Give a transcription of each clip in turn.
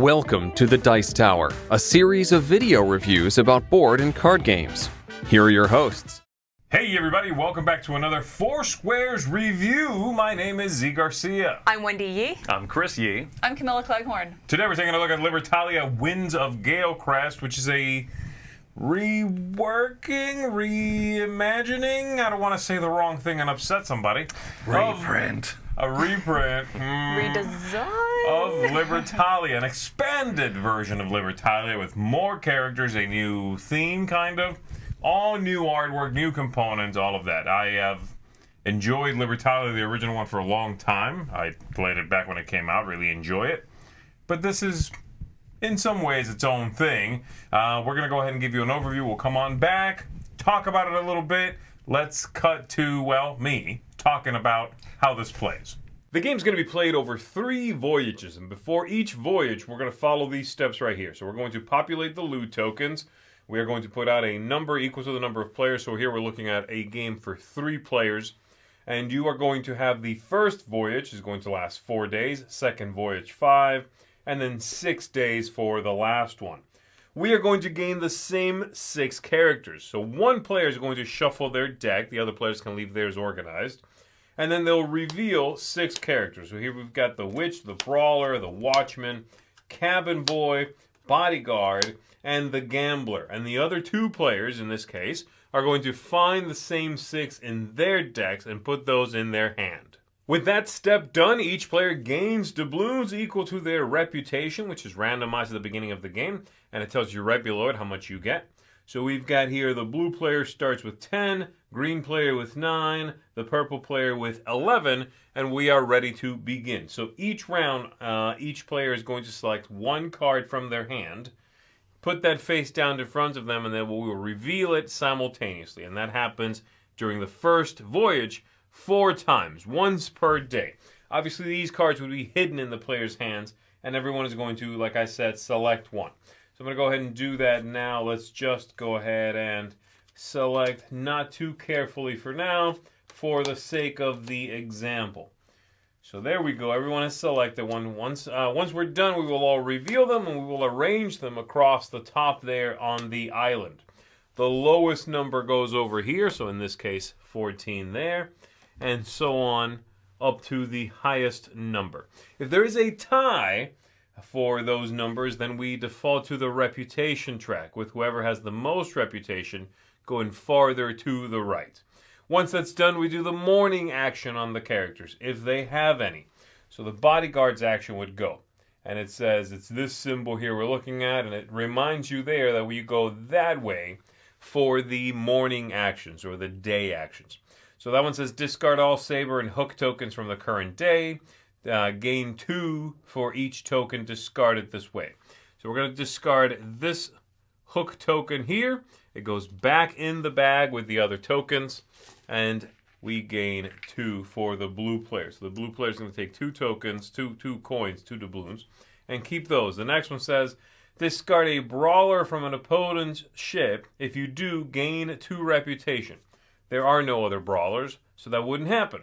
Welcome to the Dice Tower, a series of video reviews about board and card games. Here are your hosts. Hey everybody, welcome back to another Four Squares review. My name is Z Garcia. I'm Wendy Yee. I'm Chris Yee. I'm Camilla Cleghorn. Today we're taking a look at Libertalia Winds of Galecrest, which is a reimagining, I don't want to say the wrong thing and upset somebody. Reprint. A reprint. Redesign? Of Libertalia, an expanded version of Libertalia with more characters, a new theme kind of, all new artwork, new components, all of that. I have enjoyed Libertalia, the original one, for a long time. I played it back when it came out, really enjoy it. But this is, in some ways, its own thing. We're going to go ahead and give you an overview. We'll come on back, talk about it a little bit. Let's cut to, well, me talking about how this plays. The game's going to be played over 3 voyages, and before each voyage, we're going to follow these steps right here. So we're going to populate the loot tokens. We are going to put out a number equal to the number of players. So here we're looking at a game for 3 players. And you are going to have the first voyage is going to last 4 days, second voyage 5, and then 6 days for the last one. We are going to gain the same 6 characters. So one player is going to shuffle their deck. The other players can leave theirs organized. And then they'll reveal 6 characters. So here we've got the Witch, the Brawler, the Watchman, Cabin Boy, Bodyguard, and the Gambler. And the other 2 players, in this case, are going to find the same 6 in their decks and put those in their hand. With that step done, each player gains doubloons equal to their reputation, which is randomized at the beginning of the game, and it tells you right below it how much you get. So we've got here the blue player starts with 10, green player with 9, the purple player with 11, and we are ready to begin. So each round, each player is going to select one card from their hand, put that face down in front of them, and then we will reveal it simultaneously. And that happens during the first voyage 4 times, once per day. Obviously, these cards would be hidden in the player's hands, and everyone is going to, like I said, select one. So I'm going to go ahead and do that now. Let's just go ahead and select, not too carefully for now, for the sake of the example. So there we go. Everyone has selected one. Once we're done, we will all reveal them, and we will arrange them across the top there on the island. The lowest number goes over here, so in this case, 14 there, and so on up to the highest number. If there is a tie for those numbers, then we default to the reputation track, with whoever has the most reputation going farther to the right. Once that's done, we do the morning action on the characters, if they have any. So the bodyguard's action would go. And it says it's this symbol here we're looking at, and it reminds you there that we go that way for the morning actions, or the day actions. So that one says discard all saber and hook tokens from the current day. Gain 2 for each token discarded this way. So we're going to discard this hook token here. It goes back in the bag with the other tokens, and we gain 2 for the blue player. So the blue player is going to take 2 tokens, 2 coins, 2 doubloons, and keep those. The next one says discard a brawler from an opponent's ship. If you do, gain 2 reputation. There are no other brawlers, so that wouldn't happen.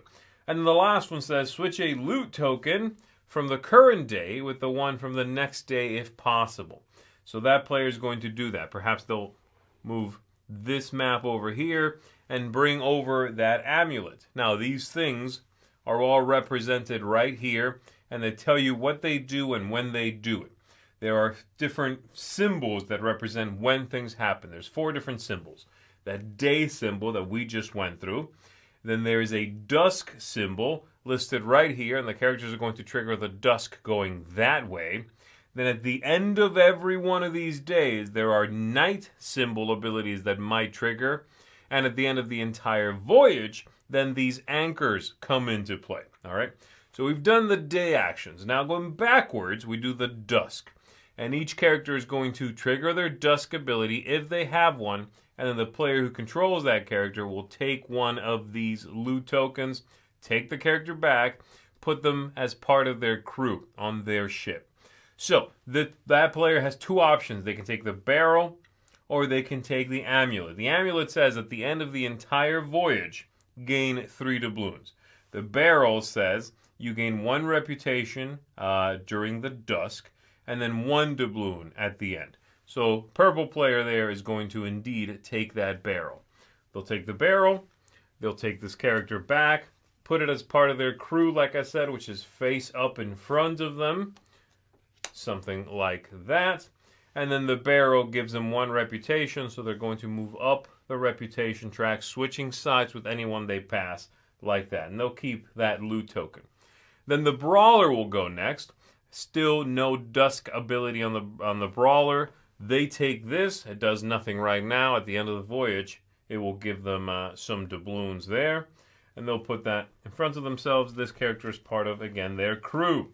And the last one says switch a loot token from the current day with the one from the next day if possible. So that player is going to do that. Perhaps they'll move this map over here and bring over that amulet. Now these things are all represented right here, and they tell you what they do and when they do it. There are different symbols that represent when things happen. There's 4 different symbols. That day symbol that we just went through. Then there is a dusk symbol listed right here, and the characters are going to trigger the dusk going that way. Then at the end of every one of these days, there are night symbol abilities that might trigger. And at the end of the entire voyage, then these anchors come into play. All right? So we've done the day actions. Now going backwards, we do the dusk. And each character is going to trigger their dusk ability if they have one, and then the player who controls that character will take one of these loot tokens, take the character back, put them as part of their crew on their ship. So that player has 2 options. They can take the barrel or they can take the amulet. The amulet says at the end of the entire voyage, gain 3 doubloons. The barrel says you gain 1 reputation during the dusk, and then 1 doubloon at the end. So purple player there is going to indeed take that barrel. They'll take the barrel, they'll take this character back, put it as part of their crew, like I said, which is face up in front of them. Something like that. And then the barrel gives them 1 reputation, so they're going to move up the reputation track, switching sides with anyone they pass, like that. And they'll keep that loot token. Then the brawler will go next. Still no dusk ability on the brawler. They take this. It does nothing right now. At the end of the voyage, it will give them some doubloons there. And they'll put that in front of themselves. This character is part of, again, their crew.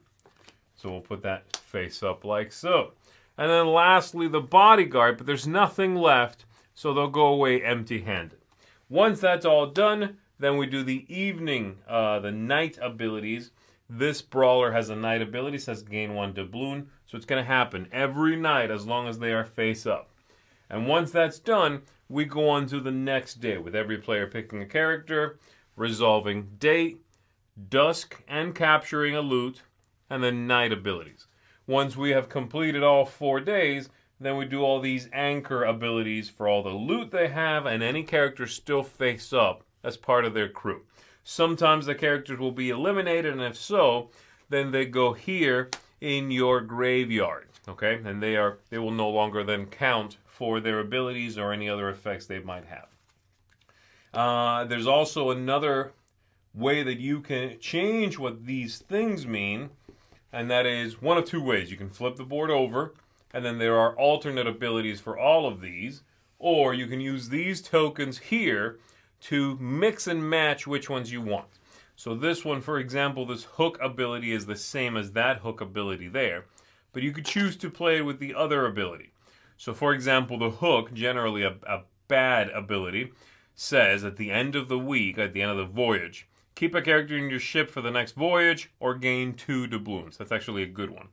So we'll put that face up like so. And then lastly, the bodyguard, but there's nothing left, so they'll go away empty-handed. Once that's all done, then we do the evening, the night abilities. This brawler has a night ability, says gain 1 doubloon, so it's going to happen every night as long as they are face up. And once that's done, we go on to the next day, with every player picking a character, resolving day, dusk, and capturing a loot, and then night abilities. Once we have completed all 4 days, then we do all these anchor abilities for all the loot they have, and any characters still face up as part of their crew. Sometimes the characters will be eliminated, and if so, then they go here in your graveyard, okay? And they will no longer then count for their abilities or any other effects they might have. There's also another way that you can change what these things mean, and that is one of 2 ways. You can flip the board over, and then there are alternate abilities for all of these, or you can use these tokens here to mix and match which ones you want. So this one, for example, this hook ability is the same as that hook ability there, but you could choose to play with the other ability. So for example, the hook, generally a bad ability, says at the end of the week, at the end of the voyage, keep a character in your ship for the next voyage or gain 2 doubloons. That's actually a good one.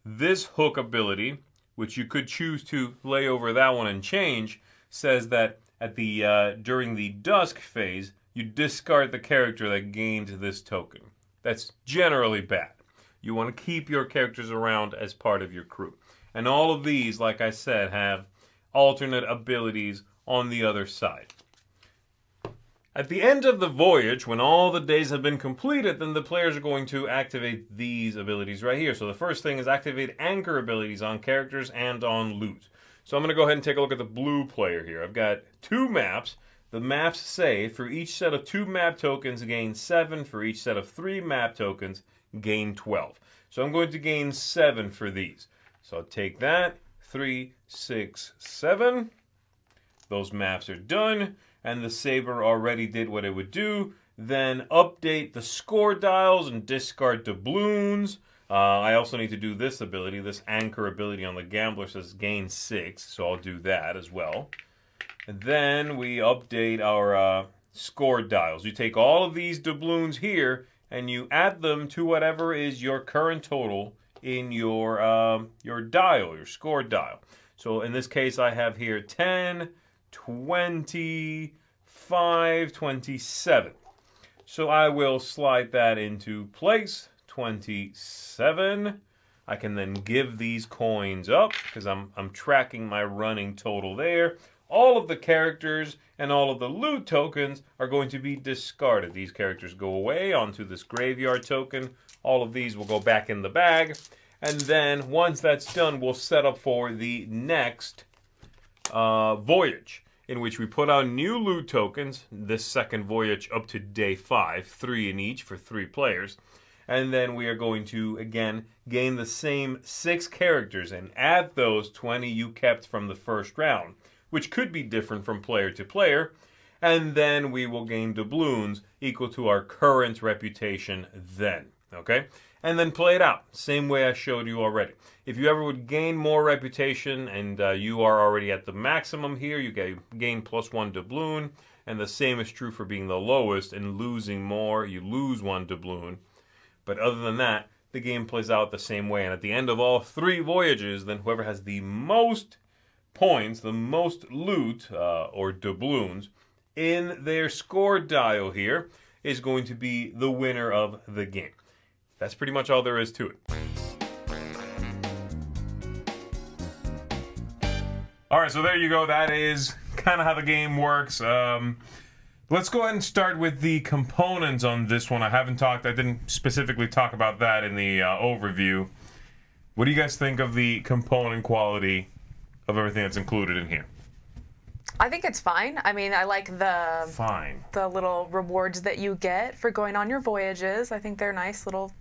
This hook ability, which you could choose to lay over that one and change, says that at the during the dusk phase, you discard the character that gained this token. That's generally bad. You want to keep your characters around as part of your crew. And all of these, like I said, have alternate abilities on the other side. At the end of the voyage, when all the days have been completed, then the players are going to activate these abilities right here. So the first thing is activate anchor abilities on characters and on loot. So I'm going to go ahead and take a look at the blue player here. I've got 2 maps. The maps say for each set of 2 map tokens, gain 7. For each set of 3 map tokens, gain 12. So I'm going to gain 7 for these. So I'll take that. 3, 6, 7. Those maps are done. And the saber already did what it would do. Then update the score dials and discard doubloons. I also need to do this ability. This anchor ability on the gambler says gain 6, so I'll do that as well. And then we update our score dials. You take all of these doubloons here and you add them to whatever is your current total in your dial, your score dial. So in this case, I have here 10, 25, 27. So I will slide that into place. 27. I can then give these coins up because I'm tracking my running total there. All of the characters and all of the loot tokens are going to be discarded. These characters go away onto this graveyard token. All of these will go back in the bag. And then once that's done, we'll set up for the next voyage, in which we put out new loot tokens, this second voyage up to day 5, 3 in each for 3 players. And then we are going to, again, gain the same 6 characters and add those 20 you kept from the first round, which could be different from player to player. And then we will gain doubloons equal to our current reputation then, okay? And then play it out, same way I showed you already. If you ever would gain more reputation and you are already at the maximum here, you gain +1 doubloon. And the same is true for being the lowest and losing more, you lose 1 doubloon. But other than that, the game plays out the same way. And at the end of all 3 voyages, then whoever has the most points, the most loot, or doubloons, in their score dial here, is going to be the winner of the game. That's pretty much all there is to it. All right, so there you go. That is kind of how the game works. Let's go ahead and start with the components on this one. I didn't specifically talk about that in the overview. What do you guys think of the component quality of everything that's included in here? I think it's fine. I mean, I like the little rewards that you get for going on your voyages. I think they're nice little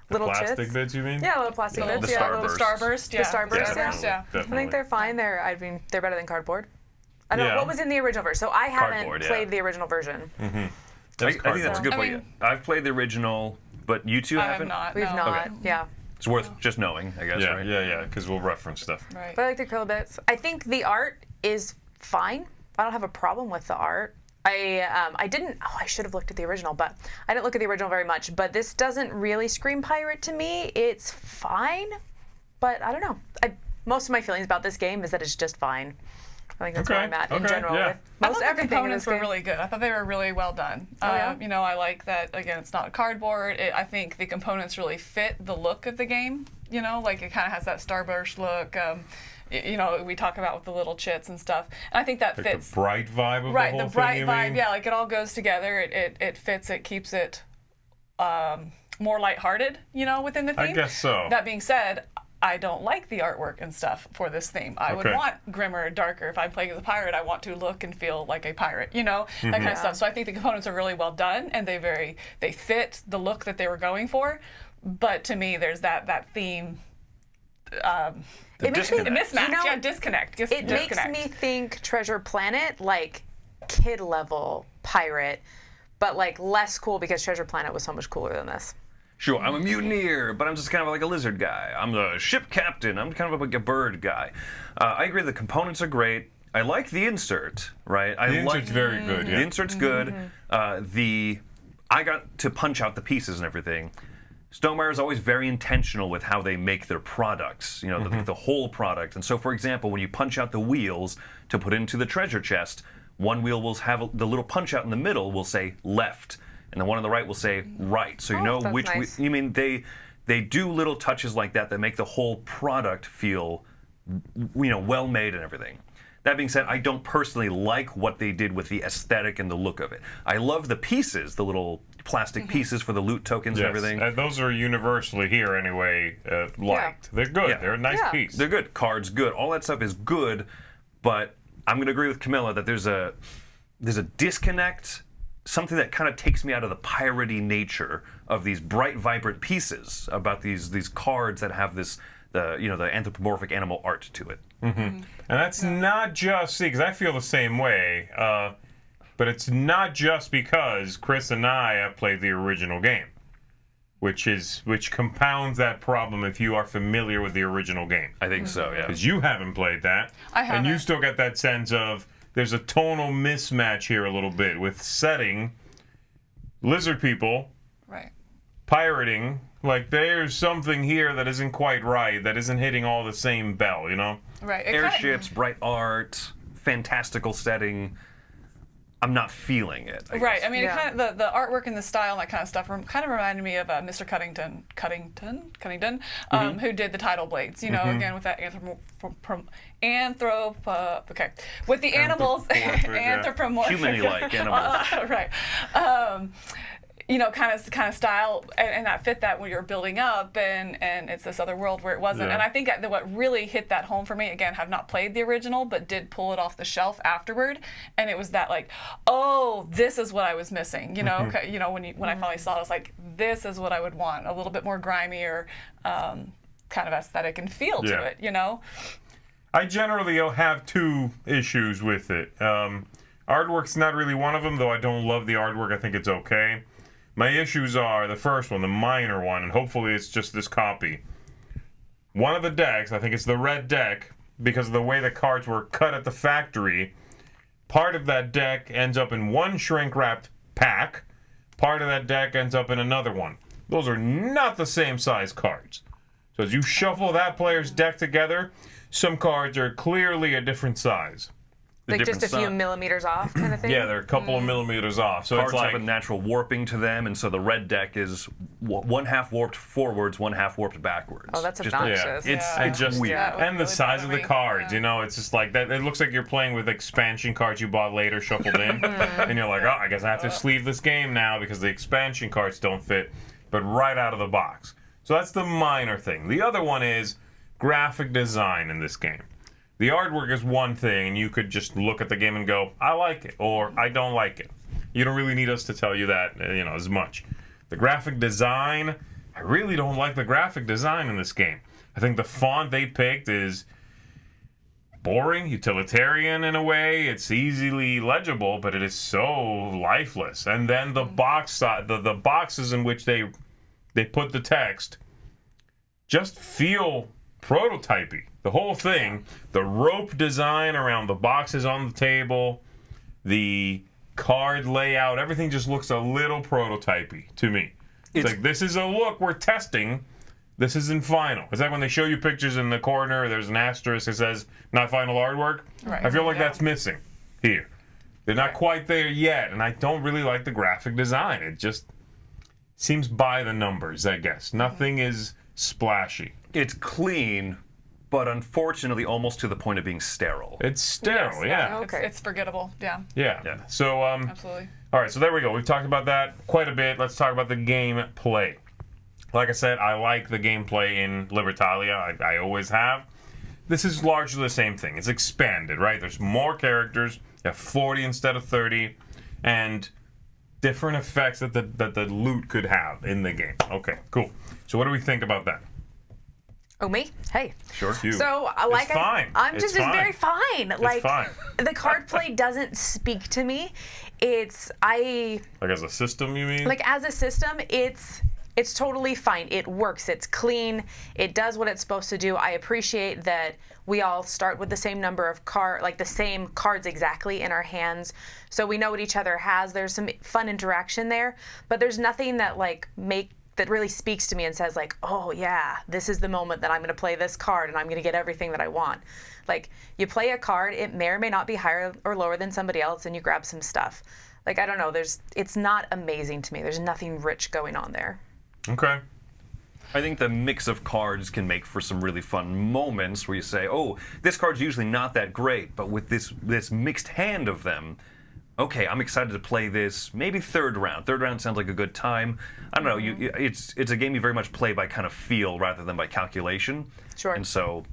plastic chits. bits, you mean? Yeah, little plastic bits. The Yeah, Starburst. little Starburst, yeah. The Starburst, Yeah, yeah. I think they're fine. They're better than cardboard. I don't know, Yeah. what was in the original version? So I haven't Cardboard, yeah. played the original version. I think that's a good I point. mean- I've played the original, but you two I haven't? have not. We've no. not, Okay. yeah. It's worth just knowing, I guess, Yeah, right? yeah, because we'll reference stuff. Right. But I like the acrylic bits. I think the art is fine. I don't have a problem with the art. I didn't. Oh, I should have looked at the original, but I didn't look at the original very much. But this doesn't really scream pirate to me. It's fine, but I don't know. Most of my feelings about this game is that it's just fine. I think that's where Okay, I'm at in okay, general yeah. with I most thought the everything in components this were game. really good. I thought they were really well done. yeah? You know, I like that, again, it's not cardboard. I think the components really fit the look of the game. You know, like it kind of has that Starburst look. You know, we talk about with the little chits and stuff. And I think that Like fits. the bright vibe of Right, the whole the bright thing, you vibe. mean? Yeah, like it all goes together. It fits. It keeps it more lighthearted, you know, within the theme. I guess so. That being said, I don't like the artwork and stuff for this theme. I would Okay. want grimmer, darker. If I'm playing as a pirate, I want to look and feel like a pirate, you know, that kind of stuff. So I think the components are really well done, and they fit the look that they were going for. But to me, there's that theme. It makes me, disconnect. Mismatch, you know, yeah, disconnect. It makes me think Treasure Planet, like kid level pirate, but like less cool because Treasure Planet was so much cooler than this. Sure, I'm a mutineer, but I'm just kind of like a lizard guy. I'm the ship captain. I'm kind of like a bird guy. I agree. The components are great. I like the insert, right? The insert's very good, yeah. The insert's good. I got to punch out the pieces and everything. Stonemaier is always very intentional with how they make their products, you know, the whole product. And so, for example, when you punch out the wheels to put into the treasure chest, one wheel will have the little punch out in the middle will say left, and the one on the right will say right. So you know that's which nice. you mean they do little touches like that make the whole product feel, you know, well made and everything. That being said, I don't personally like what they did with the aesthetic and the look of it. I love the pieces, the little plastic pieces for the loot tokens and everything. Those are universally here anyway liked. They're good. Yeah. They're a nice Yeah. piece. They're good. Cards good. All that stuff is good, but I'm going to agree with Camilla that there's a disconnect, something that kind of takes me out of the piratey nature of these bright, vibrant pieces about these cards that have the anthropomorphic animal art to it. And that's not just, because I feel the same way, but it's not just because Chris and I have played the original game, which compounds that problem if you are familiar with the original game. I think so, yeah. Because you haven't played that. I And you haven't. still get that sense of there's a tonal mismatch here a little bit with setting lizard people Right. pirating. Like there's something here that isn't quite right, that isn't hitting all the same bell, you know? Right. It kinda- Airships, bright art, fantastical setting. I'm not feeling it. I Right. guess. I mean, Yeah. it kind of the artwork and the style and that kind of stuff kind of reminded me of Mr. Cuddington, who did the title blades. You know, again with that with the animals, anthropomorphic, Human-like animals. right. You know, kind of style, and that fit that when you're building up, and it's this other world where it wasn't. Yeah. And I think that what really hit that home for me, again, have not played the original, but did pull it off the shelf afterward, and it was that like, oh, this is what I was missing. You know, you know when I finally saw it, I was like, this is what I would want, a little bit more grimier, kind of aesthetic and feel Yeah. to it. You know. I generally have two issues with it. Artwork's not really one of them, though I don't love the artwork. I think it's okay. My issues are the first one, the minor one, and hopefully it's just this copy. One of the decks, I think it's the red deck, because of the way the cards were cut at the factory, part of that deck ends up in one shrink-wrapped pack, part of that deck ends up in another one. Those are not the same size cards. So as you shuffle that player's deck together, some cards are clearly a different size. Like just a different few millimeters off kind of thing? Yeah, they're a couple of millimeters off. So Cards it's like have a natural warping to them, and so the red deck is one half warped forwards, one half warped backwards. Oh, that's Just- obnoxious. It's just weird. That would and the really size bother of the me. cards, Yeah. you know, it's just like that. It looks like you're playing with expansion cards you bought later, shuffled in, and you're like, oh, I guess I have to sleeve this game now because the expansion cards don't fit, but right out of the box. So that's the minor thing. The other one is graphic design in this game. The artwork is one thing, and you could just look at the game and go, I like it, or I don't like it. You don't really need us to tell you that, as much. The graphic design, I really don't like the graphic design in this game. I think the font they picked is boring, utilitarian in a way. It's easily legible, but it is so lifeless. And then the the boxes in which they put the text just feel prototypey. The whole thing, the rope design around the boxes on the table, the card layout, everything just looks a little prototypey to me. It's like, this is a look we're testing. This isn't final. It's like when they show you pictures in the corner, there's an asterisk that says not final artwork. Right. I feel like Yeah. that's missing here. They're not quite there yet, and I don't really like the graphic design. It just seems by the numbers, I guess. Nothing is splashy. It's clean, but unfortunately almost to the point of being sterile. It's sterile, Yes, yeah. Okay. It's forgettable. Yeah, Yeah. So, absolutely. all right, so there we go. We've talked about that quite a bit. Let's talk about the gameplay. Like I said, I like the gameplay in Libertalia. I always have. This is largely the same thing. It's expanded, right? There's more characters. You have 40 instead of 30, and different effects that the loot could have in the game. Okay, cool. So what do we think about that? Oh, me? Hey. Sure. You. So, like, It's fine. I'm It's just it's fine. very fine. Like, fine. the card play doesn't speak to me. Like as a system, you mean? Like, as a system, it's totally fine. It works. It's clean. It does what it's supposed to do. I appreciate that we all start with the same number of the same cards exactly in our hands, so we know what each other has. There's some fun interaction there, but there's nothing that that really speaks to me and says like, oh yeah, this is the moment that I'm going to play this card and I'm going to get everything that I want. Like, you play a card, it may or may not be higher or lower than somebody else, and you grab some stuff. Like, I don't know. It's not amazing to me. There's nothing rich going on there. Okay. I think the mix of cards can make for some really fun moments where you say, oh, this card's usually not that great, but with this mixed hand of them, okay, I'm excited to play this. Maybe third round. Third round sounds like a good time. I don't know. It's a game you very much play by kind of feel rather than by calculation. Sure. And so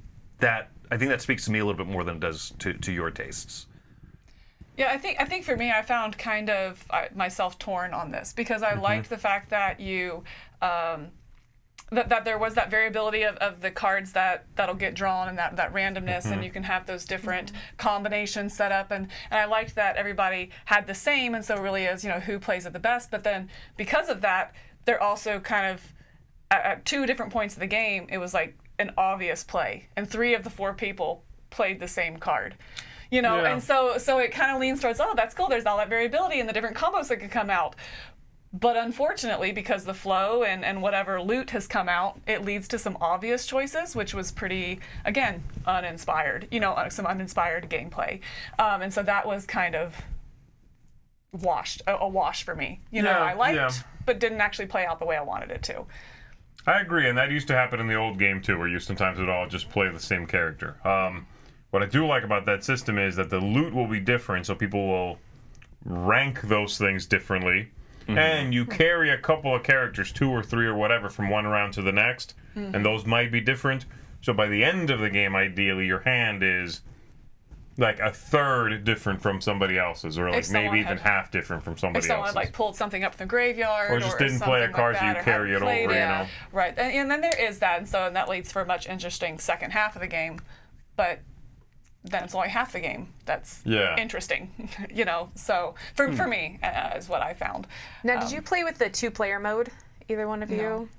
I think that speaks to me a little bit more than it does to your tastes. Yeah, I think for me, I found kind of myself torn on this because I liked the fact that you that there was that variability of the cards that'll get drawn and that randomness, and you can have those different combinations set up, and I liked that everybody had the same, and so it really is who plays it the best. But then because of that, they're also kind of at two different points of the game, it was like an obvious play, and 3 of the 4 people played the same card. Yeah. And so it kind of leans towards, oh, that's cool. There's all that variability and the different combos that could come out. But unfortunately, because the flow and whatever loot has come out, it leads to some obvious choices, which was pretty, again, uninspired. Some uninspired gameplay. And so that was kind of a wash for me. I liked, but didn't actually play out the way I wanted it to. I agree, and that used to happen in the old game too, where you sometimes would all just play the same character. What I do like about that system is that the loot will be different, so people will rank those things differently. And you carry a couple of characters, 2 or 3 or whatever, from one round to the next, and those might be different. So by the end of the game, ideally, your hand is like a third different from somebody else's, or like maybe even half different from somebody If someone else's. like pulled something up from the graveyard, Or just didn't play a something card, like so you that, or carry hadn't it over, played you know? Right, and then there is that, and that leads for a much interesting second half of the game, but then it's only half the game that's interesting, So for me, is what I found. Now, did you play with the 2-player mode? Either one of you?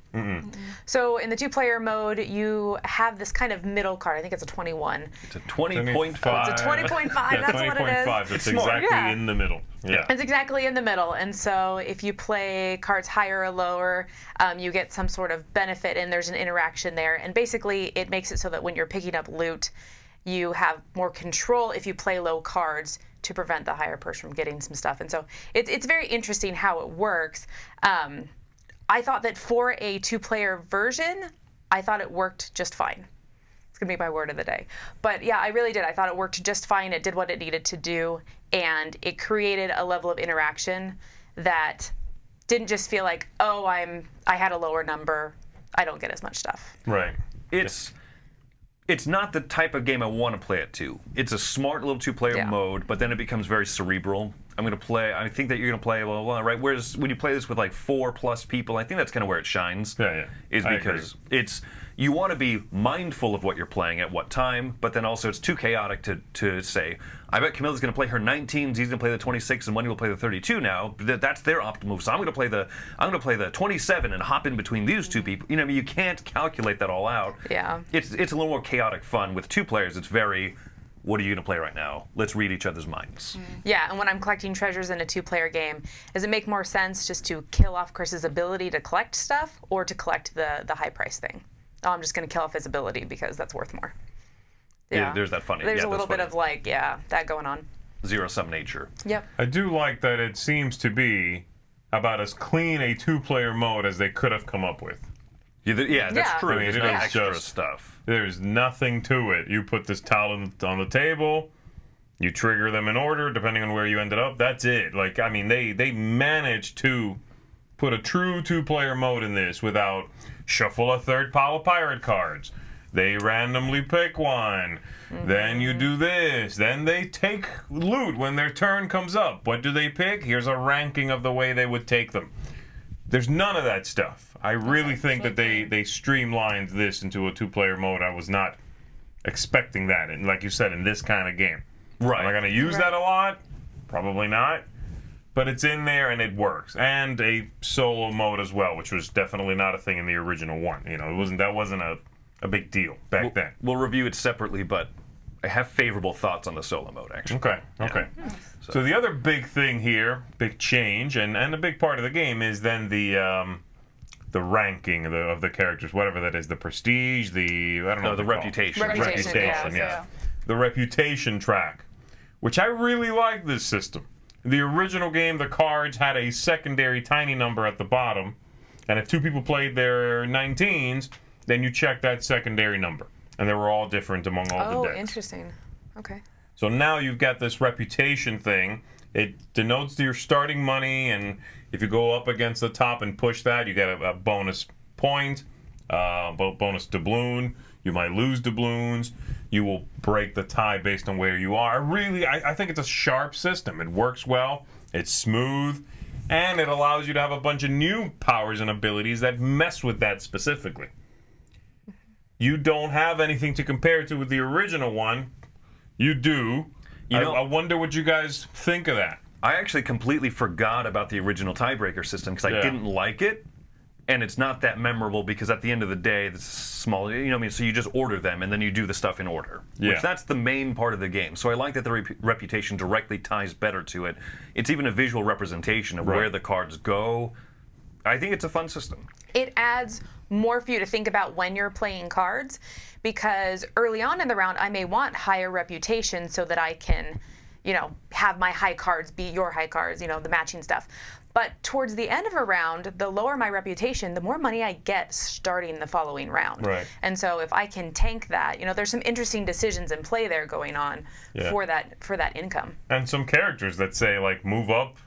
So in the 2-player mode, you have this kind of middle card. I think it's a 21. It's a 20.5. It's a 20.5. Yeah, That's what it is. 20.5. It's Smart. exactly in the middle. Yeah. It's exactly in the middle. And so if you play cards higher or lower, you get some sort of benefit, and there's an interaction there. And basically, it makes it so that when you're picking up loot, you have more control if you play low cards to prevent the higher purse from getting some stuff. And so it's very interesting how it works. I thought that for a 2-player version, I thought it worked just fine. It's gonna be my word of the day. But yeah, I really did. I thought it worked just fine. It did what it needed to do, and it created a level of interaction that didn't just feel like, oh, I had a lower number, I don't get as much stuff. Right. It's not the type of game I want to play it to. It's a smart little 2-player mode, but then it becomes very cerebral. I think that you're going to play, blah, blah, blah, right? Whereas when you play this with like 4+ people, I think that's kind of where it shines. Yeah. Is because you want to be mindful of what you're playing at what time, but then also it's too chaotic to say, I bet Camilla's going to play her 19s, he's going to play the 26, and Wendy will play the 32 now. That's their optimal move. So I'm going to play the 27 and hop in between these two people. You know, I mean, you can't calculate that all out. Yeah. It's a little more chaotic fun. With 2 players, it's very, what are you going to play right now? Let's read each other's minds. Yeah, and when I'm collecting treasures in a 2-player game, does it make more sense just to kill off Chris's ability to collect stuff, or to collect the high price thing? Oh, I'm just going to kill off his ability because that's worth more. Yeah, there's that funny. There's a little bit of like, that going on. Zero-sum nature. Yep. I do like that it seems to be about as clean a 2-player mode as they could have come up with. Yeah, that's true. I mean, There's it no is extra just stuff. There's nothing to it. You put this tile on the table, you trigger them in order, depending on where you ended up. That's it. Like, I mean, they managed to put a true 2-player mode in this without shuffle a 3rd pile of pirate cards. They randomly pick one. Then you do this. Then they take loot when their turn comes up. What do they pick? Here's a ranking of the way they would take them. There's none of that stuff. I really think that they streamlined this into a 2-player mode. I was not expecting that. And like you said, in this kind of game. Right. Am I going to use that a lot? Probably not. But it's in there and it works. And a solo mode as well, which was definitely not a thing in the original one. You know, that wasn't a big deal back then. We'll review it separately, but I have favorable thoughts on the solo mode, actually. Okay. So the other big thing here, big change, and a big part of the game is then the ranking of the characters, whatever that is, the prestige, the reputation. Reputation, yeah. The reputation track, which I really like this system. The original game, the cards had a secondary tiny number at the bottom, and if 2 people played their 19s, then you check that secondary number, and they were all different among all the decks. Oh, interesting. Okay. So now you've got this reputation thing. It denotes your starting money, and if you go up against the top and push that, you get a bonus point, bonus doubloon. You might lose doubloons. You will break the tie based on where you are. I think it's a sharp system. It works well. It's smooth. And it allows you to have a bunch of new powers and abilities that mess with that specifically. You don't have anything to compare to with the original one. You do. I wonder what you guys think of that. I actually completely forgot about the original tiebreaker system because I didn't like it. And it's not that memorable because at the end of the day, it's small, you know what I mean? So you just order them and then you do the stuff in order. Yeah. Which that's the main part of the game. So I like that the reputation directly ties better to it. It's even a visual representation of where the cards go. I think it's a fun system. It adds more for you to think about when you're playing cards, because early on in the round, I may want higher reputation so that I can, have my high cards beat your high cards, the matching stuff. But towards the end of a round, the lower my reputation, the more money I get starting the following round. Right. And so if I can tank that, there's some interesting decisions in play there going on for that income. And some characters that say, like, move up,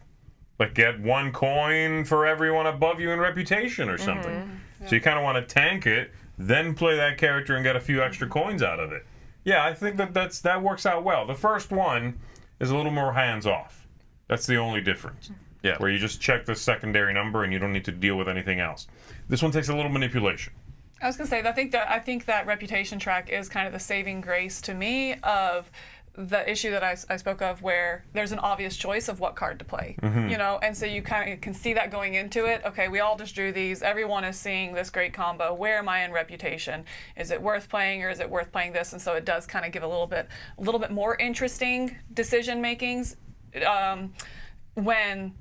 like get 1 coin for everyone above you in reputation or something. Mm-hmm. So you kind of want to tank it, then play that character and get a few extra coins out of it. Yeah, I think that works out well. The first one is a little more hands-off. That's the only difference. Yeah. Where you just check the secondary number and you don't need to deal with anything else. This one takes a little manipulation. I was gonna say, I think that reputation track is kind of the saving grace to me of the issue that I spoke of, where there's an obvious choice of what card to play, and so you kind of can see that going into it. Okay, we all just drew these. Everyone is seeing this great combo. Where am I in reputation? Is it worth playing, or is it worth playing this? And so it does kind of give a little bit more interesting decision makings when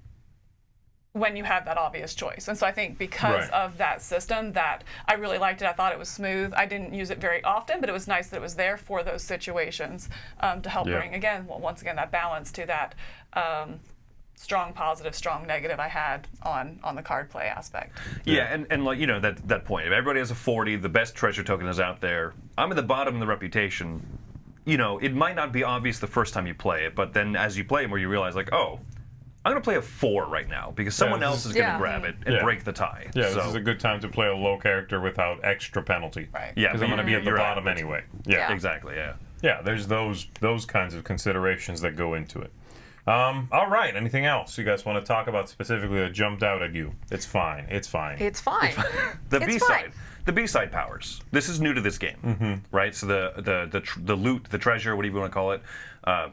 when you have that obvious choice. And so I think because Right. of that system, that I really liked it. I thought it was smooth. I didn't use it very often, but it was nice that it was there for those situations to help Yeah. bring, again, once again, that balance to that strong positive, strong negative I had on the card play aspect. Yeah, and like, you know, that point. If everybody has a 40, the best treasure token is out there. I'm at the bottom of the reputation. You know, it might not be obvious the first time you play it, but then as you play it more, you realize, like, oh, I'm going to play a 4 right now because someone this else is- is going to Yeah. grab it and Yeah. break the tie. Yeah, so, this is a good time to play a low character without extra penalty. Right. Yeah, Because I'm going to be at the you're right, bottom but- anyway. Yeah. Yeah. Exactly, yeah. Yeah, there's those kinds of considerations that go into it. All right, anything else you guys want to talk about specifically that jumped out at you? It's fine. It's fine. It's fine. The It's B-side. fine. The B-side powers. This is new to this game, right? So the loot, the treasure, whatever you want to call it,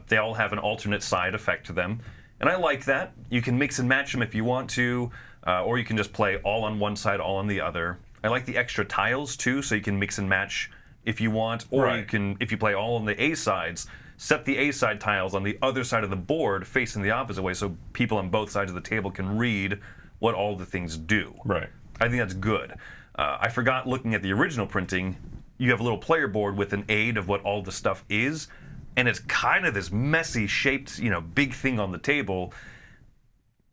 they all have an alternate side effect to them. And I like that. You can mix and match them if you want to, or you can just play all on one side, all on the other. I like the extra tiles too, so you can mix and match if you want, or you Right. can, if you play all on the A sides, set the A side tiles on the other side of the board facing the opposite way, so people on both sides of the table can read what all the things do. Right. I think that's good. I forgot looking at the original printing, you have a little player board with an aid of what all the stuff is, and it's kind of this messy shaped, you know, big thing on the table.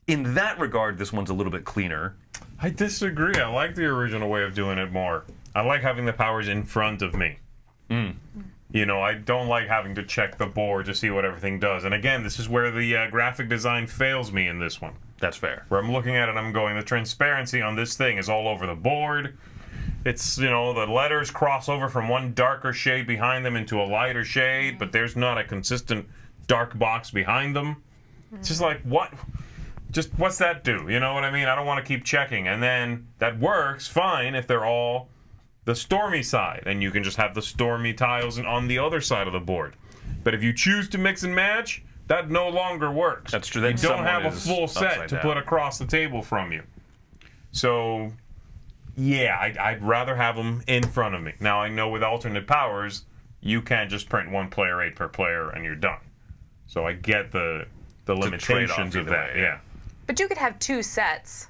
In that regard, this one's a little bit cleaner. I disagree. I like the original way of doing it more. I like having the powers in front of me. You know, I don't like having to check the board to see what everything does. And again, this is where the graphic design fails me in this one. That's fair. Where I'm looking at it, I'm going, the transparency on this thing is all over the board. It's, you know, the letters cross over from one darker shade behind them into a lighter shade, but there's not a consistent dark box behind them. It's just like, what? Just, what's that do? You know what I mean? I don't want to keep checking. And then that works fine if they're all the stormy side, and you can just have the stormy tiles on the other side of the board. But if you choose to mix and match, that no longer works. That's true. You Then don't someone have a is full set upside to down. put across the table from you. So, yeah, I'd rather have them in front of me. Now, I know with alternate powers, you can't just print one player aid per player and you're done. So I get the limitations trade-off of either that. way, Yeah. But you could have 2 sets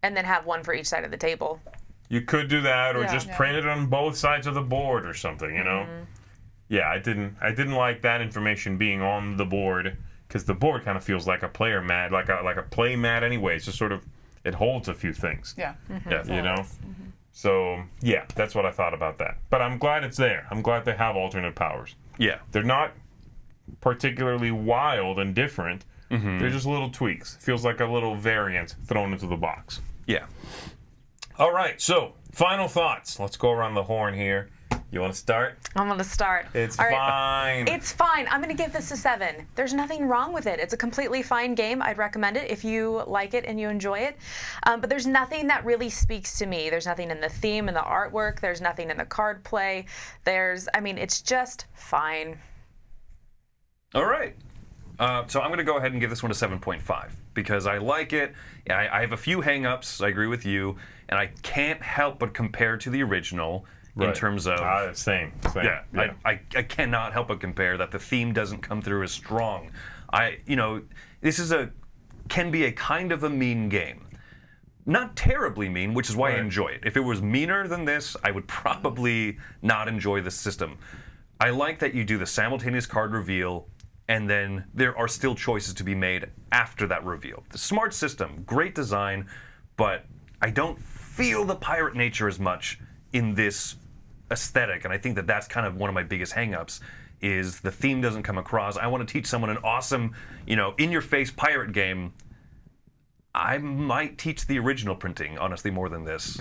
and then have one for each side of the table. You could do that, or Yeah. just print it on both sides of the board or something. You know. Yeah, I didn't like that information being on the board, because the board kind of feels like a player mat, like a play mat anyway. It's just sort of, it holds a few things. Yeah. Yeah. You know. So yeah, that's what I thought about that. But I'm glad it's there. I'm glad they have alternate powers. Yeah. They're not particularly wild and different. They're just little tweaks. Feels like a little variant thrown into the box. Yeah. All right, so final thoughts. Let's go around the horn here. You want to start? I'm going to start. It's All right. fine. It's fine. I'm going to give this a 7. There's nothing wrong with it. It's a completely fine game. I'd recommend it if you like it and you enjoy it. But there's nothing that really speaks to me. There's nothing in the theme and the artwork. There's nothing in the card play. It's just fine. All right. So I'm going to go ahead and give this one a 7.5 because I like it. I have a few hang-ups. I agree with you. And I can't help but compare to the original in Right. terms of... Same. Yeah, I cannot help but compare that the theme doesn't come through as strong. This can be a kind of a mean game. Not terribly mean, which is why I Right. enjoy it. If it was meaner than this, I would probably not enjoy the system. I like that you do the simultaneous card reveal, and then there are still choices to be made after that reveal. The smart system, great design, but I don't feel the pirate nature as much in this aesthetic, and I think that that's kind of one of my biggest hang-ups is the theme doesn't come across. I want to teach someone an awesome, in-your-face pirate game. I might teach the original printing, honestly, more than this.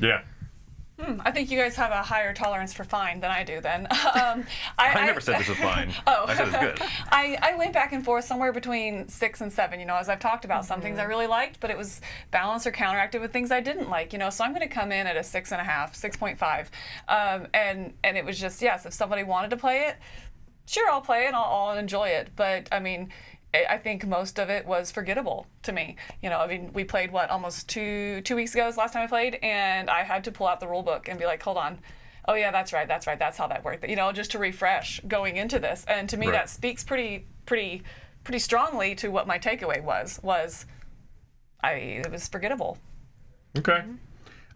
Yeah. I think you guys have a higher tolerance for fine than I do then. I never said this was fine. I said it's good. I went back and forth somewhere between 6 and 7, as I've talked about. Some things I really liked, but it was balanced or counteracted with things I didn't like, so I'm going to come in at a 6.5, 6.5. And it was just, yes, if somebody wanted to play it, sure, I'll play it and I'll enjoy it. But, I think most of it was forgettable to me. We played almost two weeks ago is the last time I played, and I had to pull out the rule book and be like, hold on. Oh yeah, that's right, that's how that worked. Just to refresh going into this. And to me Right. that speaks pretty strongly to what my takeaway was it was forgettable. Okay.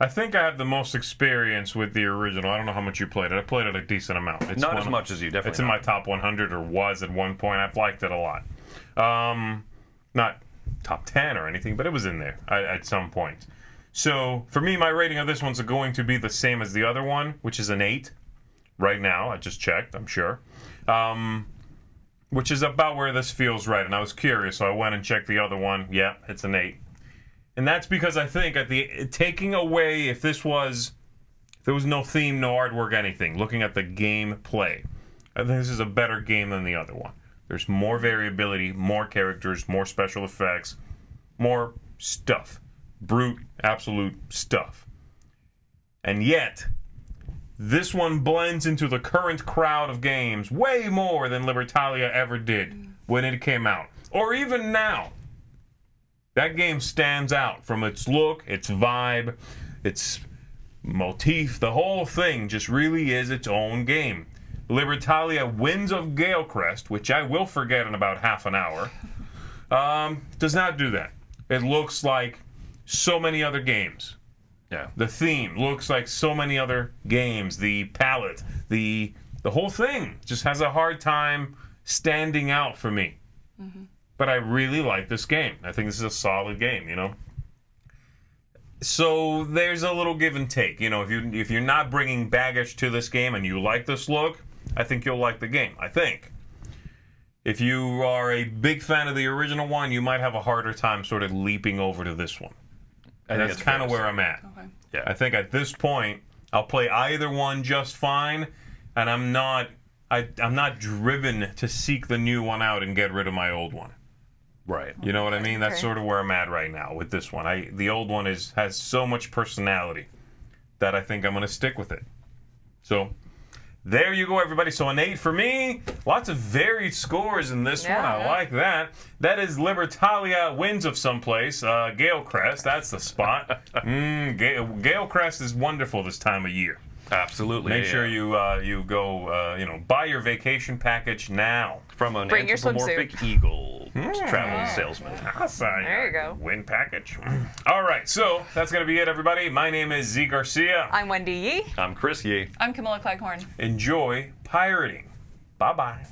I think I have the most experience with the original. I don't know how much you played it. I played it a decent amount. It's Not as much as you, definitely. It's in my top 100, or was at one point. I've liked it a lot. Not top 10 or anything, but it was in there at some point. So for me, my rating of this one's going to be the same as the other one, which is an 8 right now. I just checked, I'm sure. Which is about where this feels right. And I was curious, so I went and checked the other one. Yeah, it's an 8. And that's because I think taking away, if there was no theme, no artwork, anything, looking at the gameplay, I think this is a better game than the other one. There's more variability, more characters, more special effects, more stuff. Brute, absolute stuff. And yet, this one blends into the current crowd of games way more than Libertalia ever did when it came out. Or even now. That game stands out from its look, its vibe, its motif. The whole thing just really is its own game. Libertalia Winds of Galecrest, which I will forget in about half an hour, does not do that. It looks like so many other games. Yeah. The theme looks like so many other games. The palette, the whole thing just has a hard time standing out for me. Mm-hmm. But I really like this game. I think this is a solid game, you know? So there's a little give and take. You know, if you're not bringing baggage to this game and you like this look, I think you'll like the game, I think. If you are a big fan of the original one, you might have a harder time sort of leaping over to this one. And that's kind of where I'm at. Okay. Yeah. I think at this point, I'll play either one just fine, and I'm not driven to seek the new one out and get rid of my old one. Right. You know what I mean? That's Okay. sort of where I'm at right now with this one. The old one has so much personality that I think I'm going to stick with it. So there you go, everybody. So an 8 for me. Lots of varied scores in this one. I like that. That is Libertalia Winds of Someplace. Galecrest, that's the spot. Galecrest is wonderful this time of year. Absolutely. Make sure you go, buy your vacation package now. From an Bring your anthropomorphic eagle travel salesman. There you go. Win package. All right, so that's going to be it, everybody. My name is Z Garcia. I'm Wendy Yee. I'm Chris Yee. I'm Camilla Cleghorn. Enjoy pirating. Bye-bye.